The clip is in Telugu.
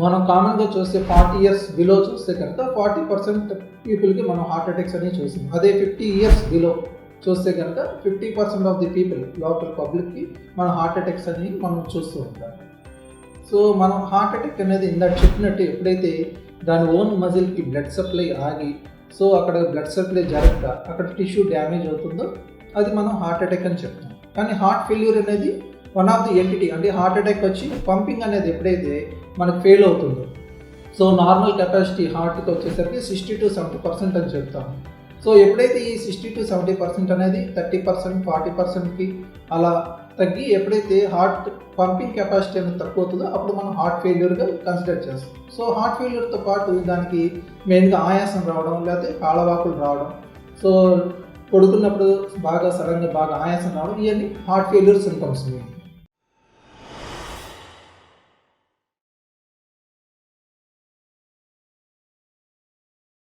మనం కామన్గా చూస్తే 40 ఇయర్స్ బిలో చూస్తే కనుక 40% పీపుల్కి మనం హార్ట్ అటాక్స్ అనేవి చూసాం. అదే 50 ఇయర్స్ బిలో చూస్తే కనుక 50% ఆఫ్ ది పీపుల్ లోకల్ పబ్లిక్కి మనం హార్ట్ అటాక్స్ అనేవి మనం చూస్తూ ఉంటాం. సో మనం హార్ట్ అటాక్ అనేది ఇందాక చెప్పినట్టు ఎప్పుడైతే దాని ఓన్ మజిల్కి బ్లడ్ సప్లై ఆగి సో అక్కడ బ్లడ్ సప్లై జరగక అక్కడ టిష్యూ డ్యామేజ్ అవుతుందో అది మనం హార్ట్ అటాక్ అని చెప్తాం. కానీ హార్ట్ ఫెయిల్యూర్ అనేది వన్ ఆఫ్ ది ఎంటిటీ, అంటే హార్ట్ అటాక్ వచ్చి పంపింగ్ అనేది ఎప్పుడైతే మనకు ఫెయిల్ అవుతుందో సో నార్మల్ కెపాసిటీ హార్ట్కి వచ్చేసరికి 60 to 70% అని చెప్తాము. సో ఎప్పుడైతే ఈ 60 to 70% అనేది 30%, 40%కి అలా తగ్గి ఎప్పుడైతే హార్ట్ పంపింగ్ కెపాసిటీ అనేది తక్కువ అవుతుందో అప్పుడు మనం హార్ట్ ఫెయిల్యూర్గా కన్సిడర్ చేస్తాం. సో హార్ట్ ఫెయిల్యూర్తో పాటు దానికి మెయిన్గా ఆయాసం రావడం, లేకపోతే కాళ్ళవాపులు రావడం, సో పడుకున్నప్పుడు బాగా సడన్గా బాగా ఆయాసం రావడం, ఇవన్నీ హార్ట్ ఫెయిల్యూర్ సింటమ్స్.